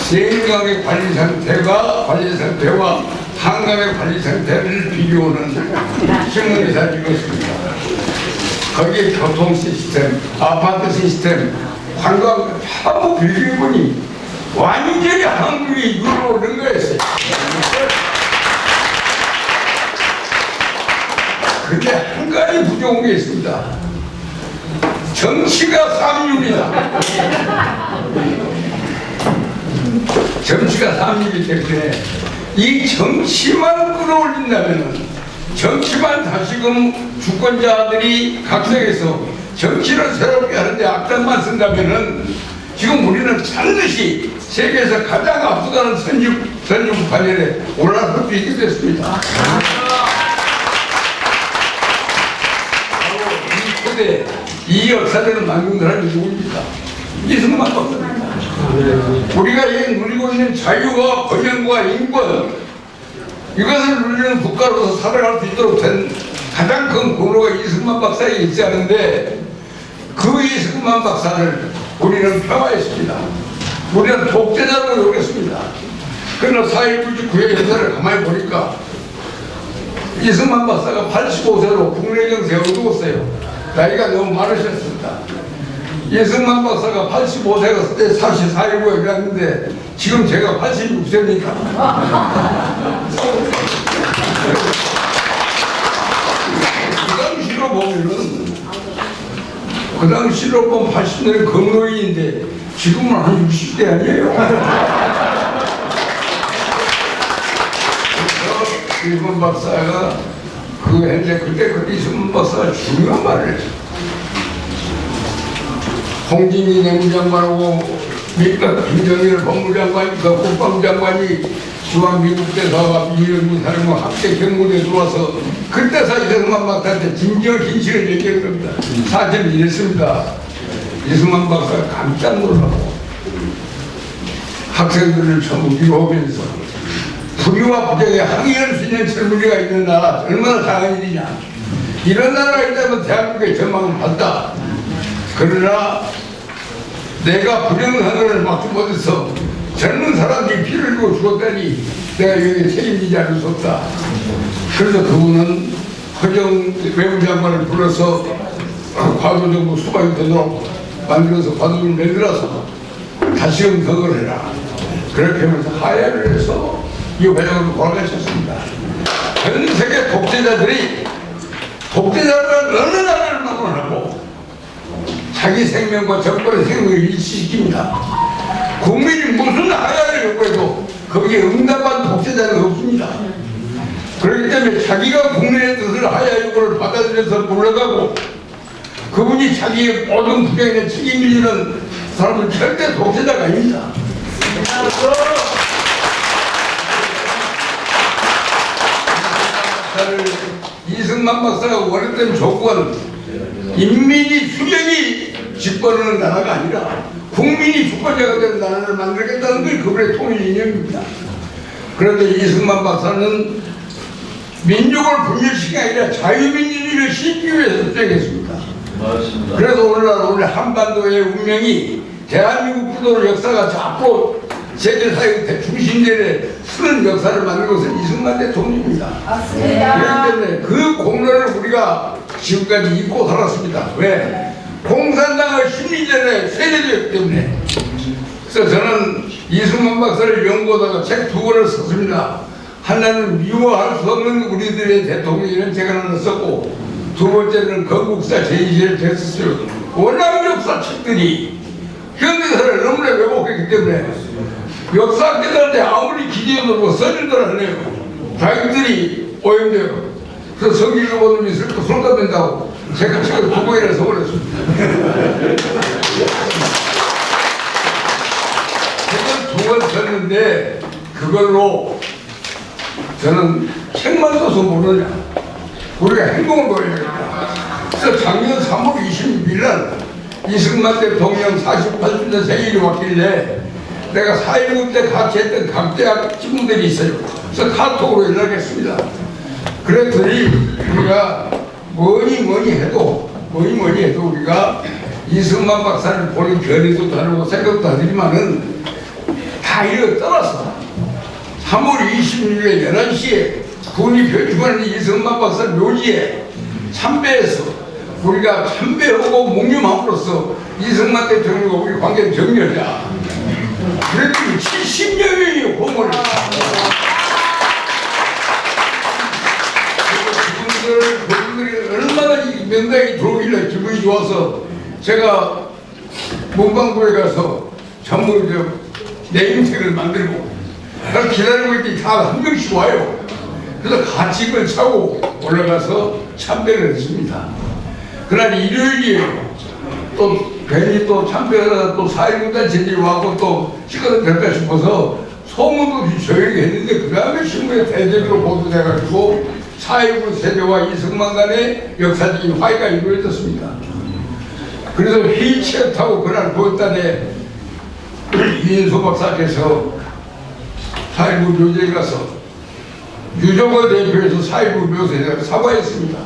세강의 관리 상태와 한강의 관리 상태를 비교하는 신문기사 찍었습니다. 거기에 교통 시스템, 아파트 시스템, 관광 전부 비교해보니 완전히 한국이 유로 능가했어요. 근데 한 가지 부족한 게 있습니다. 정치가 삼류입니다. 정치가 삼류이기 때문에 이 정치만 끌어올린다면 정치만 다시금 주권자들이 각성해서 정치를 새롭게 하는데 악단만 쓴다면은 지금 우리는 반드시 세계에서 가장 앞서가는 선진국 관련에 올라설 수 있게 됐습니다. 바로 이 초대, 이 역사를 만든 사람이 누구입니까? 이승만 박사입니다. 우리가 누리고 있는 자유와 번영과 인권, 이것을 누리는 국가로서 살아갈 수 있도록 된 가장 큰功勞가 이승만 박사에 있지 않은데 그 이승만 박사를 우리는 폄하했습니다. 우리는 독재자로 욕했습니다. 그러나 4.19 직후의 역사를 가만히 보니까 이승만 박사가 85세로 국내 정세에 어두웠어요. 나이가 너무 많으셨습니다. 이승만 박사가 85세가 때 사실 4.19에 일어났는데 지금 제가 86세니까 그 당시로 보면 80년대 건노인인데 지금은 한 60대 아니에요. 그래서 이승만 박사가 그거 했는데 그때 이승만 박사가 중요한 말을 했어요. 홍진기 내무장관하고 김정일 법무장관이 그 국방장관이 주한 미국 대사가 미국 사람과 함께 경무대에 들어와서 그때서 이승만 박사한테 진정 진실을 얘기한 겁니다. 사실은 이랬습니다. 이승만 박사가 깜짝 놀라고 학생들을 전부 위로하면서 불의와 부정에 항의할 수 있는 젊은이가 있는 나라 얼마나 잘한 일이냐. 이런 나라가 있다면 대한민국의 전망은 밝다. 그러나 내가 부정선언을 막지 못해서 젊은 사람들이 피를 흘리고 죽었다니 내가 여기에 책임지지 않을 수 없다. 그래서 그분은 허정 외무장관을 불러서 과도정부 수반이 만들어서 과도정을 만들어서 다시금 선거를 해라. 그렇게 하면서 하야를 해서 이 회장으로 돌아가셨습니다. 전 세계 독재자들이 독재자들은 어느 나라를 막론하고 자기 생명과 정권의 생명을 일치시킵니다. 국민이 무슨 하야를 요구해도 거기에 응답한 독재자는 없습니다. 그렇기 때문에 자기가 국민의 뜻을 하야 요구를 받아들여서 물러가고 그분이 자기의 모든 부정에 책임을 지는 사람은 절대 독재자가 아닙니다. 이승만 박사가 원했던 조건 인민이 수령이 집권하는 나라가 아니라 국민이 주권자가 되는 나라를 만들겠다는 게 그분의 통일 이념입니다. 그런데 이승만 박사는 민족을 분열시키는 게 아니라 자유민주주의를 싣기 위해서 주장했습니다. 그래서 오늘 한반도의 운명이 대한민국 구도의 역사가 자꾸 세계사의 대중심들에 쓰는 역사를 만든 것은 이승만 대통령입니다. 그렇기 때문에 그 공로를 우리가 지금까지 잊고 살았습니다. 왜? 공산당의 심리전에 세뇌되었기 때문에. 그래서 저는 이승만 박사를 연구하다가 책 2권을 썼습니다. 하나는 미워할 수 없는 우리들의 대통령이라는 책 하나 썼고, 2번째는 건국사 제2시를 책 썼어요. 워낙 역사 책들이 현대사를 너무나 왜곡했기 때문에 역사학자들한테 아무리 기재해도 써질들 않네요. 자기들이 오염돼요. 그래서 성기를 보는 놈이 손가된다고 제가 책을 2권이나 써버렸습니다. 책을 2권 썼는데 그걸로 저는 책만 써서 모르냐. 우리가 행동을 보여야겠다. 그래서 작년 3월 26일 날 이승만 대통령 48주년 생일이 왔길래 내가 4.19 때 같이 했던 각대학 친구들이 있어요. 그래서 카톡으로 연락했습니다. 그랬더니 우리가 뭐니 해도 우리가 이승만 박사를 보는 결의도 다르고 생각도 다르지만은 다 이거 떠나서 3월 26일에 11시에 군이 표출하는 이승만 박사 묘지에 참배해서 우리가 참배하고 묵념함으로써 이승만 대통령과 우리 관계를 정리하자. 그랬더니 70여 명이 호응을 그분들이 얼마나 이 명당에 들어오길래 기분이 좋아서 제가 문방구에 가서 전부 네임책을 만들고 기다리고 있더니 다 한 명씩 와요. 그래서 같이 그걸 차고 올라가서 참배를 했습니다. 그날 일요일이에요. 또 괜히 또 참배하다가 또 4.19 단체들이 와고 또 시간을 될까 싶어서 소문도 없이 조용히 했는데 그 다음에 신문에 대대적으로 보도돼가지고 4.19 세대와 이승만 간의 역사적인 화해가 이루어졌습니다. 그래서 휠체어 타고 그날 보였다네 이인수 박사께서 4.19 묘지에 가서 유족을 대표해서 4.19 묘지에 사과했습니다.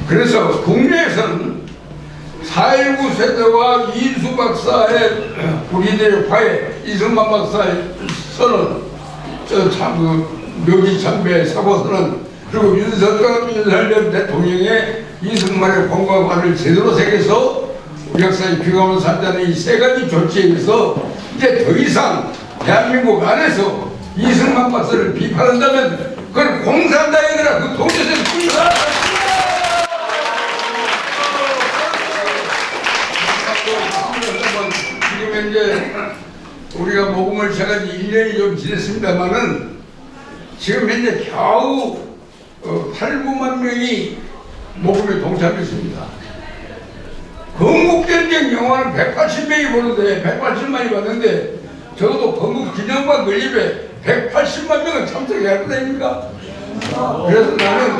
그래서 국내에서는 4.19 세대와 이수 박사의 우리들의 화해, 이승만 박사의 선언, 묘지 참배 사고 선언, 그리고 윤석열 대통령의 이승만의 공과관을 제대로 새겨서 우리 역사의 비가오는 산자는 이 세 가지 조치에 의해서 이제 더 이상 대한민국 안에서 이승만 박사를 비판한다면 그걸 공산당이더라. 그 동료들 뿌리가 지금 현재 우리가 모금을 시작한 지 1년이 좀 지났습니다만은 지금 현재 겨우 8, 9만 명이 모금에 동참했습니다. 건국전쟁 영화는 180명이 보는데 180만이 봤는데 적어도 건국기념관 건립에 180만 명은 참석해야 할 거 아닙니까? 그래서 나는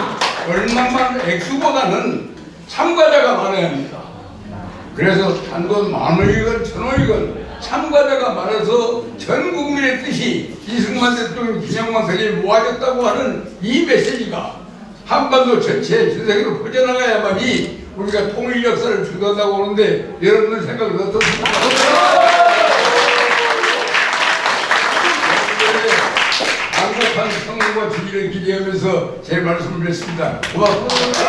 얼마만 액수보다는 참가자가 많아야 합니다. 그래서 단돈 10,000원이건 1,000원이건 참가자가 많아서 전 국민의 뜻이 이승만 대통령 기념관 설립을 모아졌다고 하는 이 메시지가 한반도 전체 전 세계로 퍼져나가야만이 우리가 통일 역사를 주도한다고 하는데 여러분들 생각은 어떻습니까? 강력한 성원과 지지를 기대하면서 제 말씀을 드렸습니다. 고맙습니다.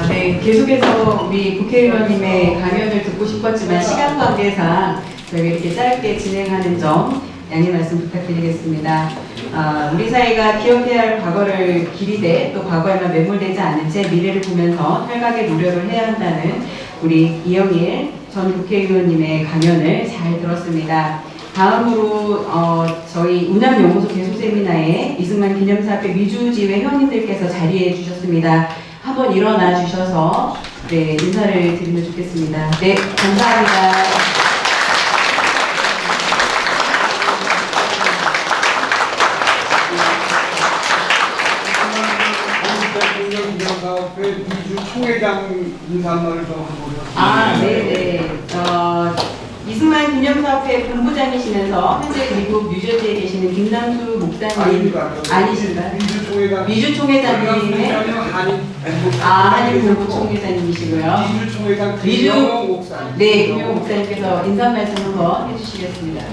네, 계속해서 우리 국회의원님의 강연을 듣고 싶었지만 시간 관계상 저희가 이렇게 짧게 진행하는 점 양해 말씀 부탁드리겠습니다. 우리 사회가 기억해야 할 과거를 기리되 또 과거에만 매몰되지 않은 채 미래를 보면서 활각의 노력을 해야 한다는 우리 이영일 전 국회의원님의 강연을 잘 들었습니다. 다음으로 저희 운암연구소 개소세미나에 이승만 기념사업회 미주지회 회원님들께서 자리해 주셨습니다. 한번 일어나 주셔서 네, 인사를 드리면 좋겠습니다. 네, 감사합니다. 기념사업회 미주 총회장 인사 한마디를 좀 하고 네네. 이승만 기념사업회 본부장이시면서 현재 그리고 뮤저지에 계시는 김남수 목사님 아니신가요? 미주 총회장님의 한인 본부 총회장님이시고요. 미주 총회장 김영호 목사님. 네, 김영호 목사님께서 인사 말씀 한번 해주시겠습니다.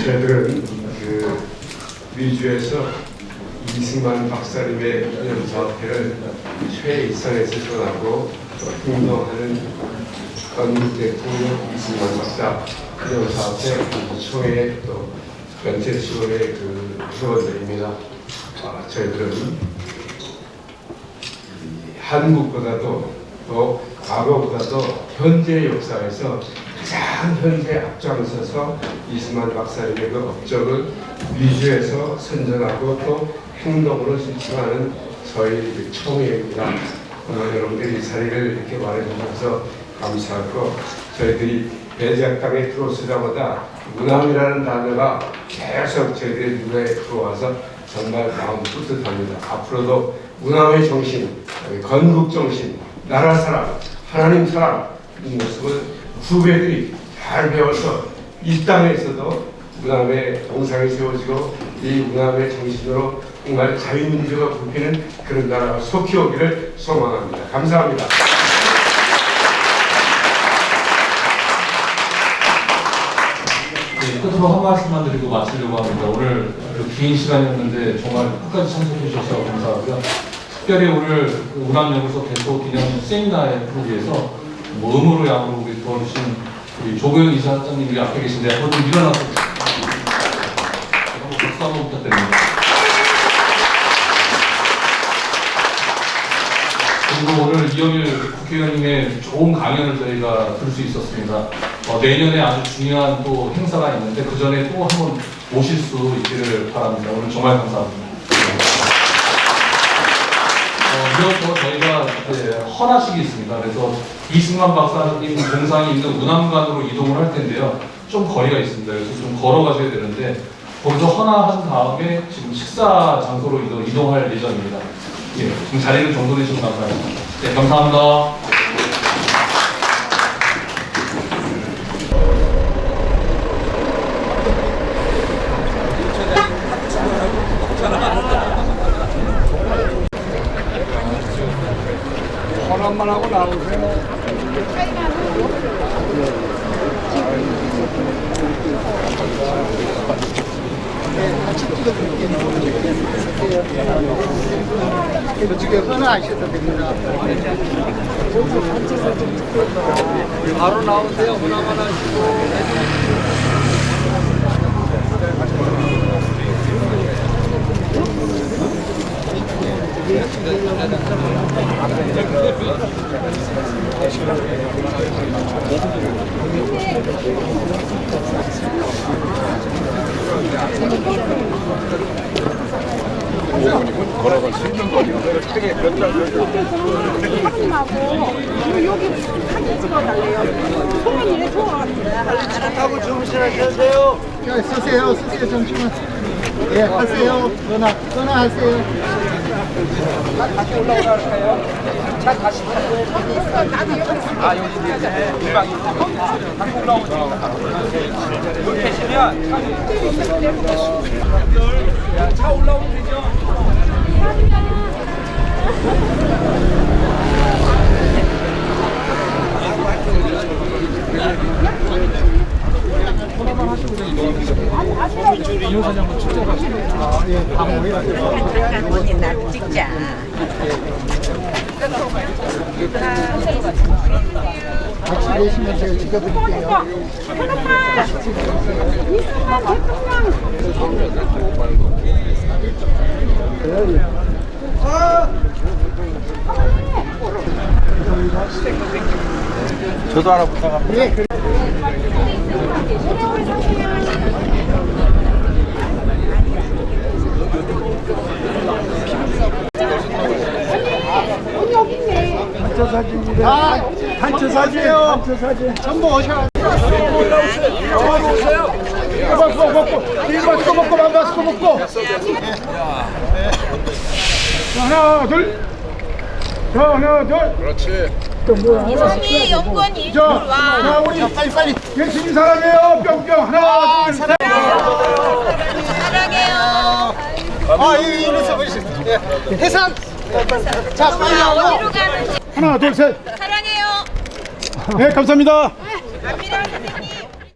저희들은 그 미주에서 이승만 박사님의 기념사업회를 최일선에서 전하고 행동하는 건국 대통령 이승만 박사 기념사업회 총회 또 전체 지원의 그 회원들입니다. 저희들은 한국보다도 또 과거보다도 현재 역사에서 가장 현재 앞장서서 이승만 박사님의 그 업적을 미주에서 선전하고 또 행동으로 실천하는 저희 총회입니다. 여러분들이 이 자리를 이렇게 말해주셔서 감사하고 저희들이 배제학당에 들어오시자마자 문암이라는 단어가 계속 저희들의 눈에 들어와서 정말 마음 뿌듯합니다. 앞으로도 문암의 정신, 건국 정신, 나라 사랑, 하나님 사랑 이 모습을 후배들이 잘 배워서 이 땅에서도 문암의 동상이 세워지고 이 문암의 정신으로 정말 자유민주가 굽히는 그런 나라가 속히 오기를 소망합니다. 감사합니다. 네, 끝으로 한 말씀만 드리고 마치려고 합니다. 오늘 긴 시간이었는데 정말 끝까지 참석해 주셔서 감사하고요. 특별히 오늘 운암연구소 개소 기념 세미나에 위해서 음으로 양으로 우리 도와주신 우리 조고영 이사장님이 앞에 계신데 한번 좀 일어나서 박수 한번 부탁드립니다. 그리고 오늘 이영일 국회의원님의 좋은 강연을 저희가 들을 수 있었습니다. 내년에 아주 중요한 또 행사가 있는데 그 전에 또 한번 오실 수 있기를 바랍니다. 오늘 정말 감사합니다. 이어서 저희가 이제 헌화식이 있습니다. 그래서 이승만 박사님 공상이 있는 운암관으로 이동을 할 텐데요. 좀 거리가 있습니다. 그래서 좀 걸어가셔야 되는데 거기서 헌화한 다음에 지금 식사 장소로 이동할 예정입니다. 예, 지금 자리는 정돈해 주시면 감사합니다. 네, 감사합니다. 허락만 하고 나오세요. 전화하셔도 됩니다. 바로 나오세요. 하나만 하시고. 하고 주무시라세요. 쓰세요. 잠시만. 예, 하세요. 전화하세요. 다시 올라오랄까요? 차 다시 타고. 아, 여기 이제 일방이 갖고 올라오니까. 여기 계시면 차 올라오면 되죠. 잠깐만요, 나도 찍자. 같이 계시면 제가 찍어드릴게요. 저도 하나 부탁합니다. 예, 단체 사진이래. 단체 사진. 전부 오셔. 올라오세요. 이거 먹고 만나서 먹고. 하나 둘. 그렇지. 이성희 연구원이 자, 우리 빨리. 열심히 사랑해요. 뿅뿅. 하나 둘 셋. 사랑해요. 이리서 보시죠. 해산. 자, 빨리 어디로 나와. 가는지 하나 둘 셋. 사랑해요. 네, 감사합니다. 갑니다, 선생님.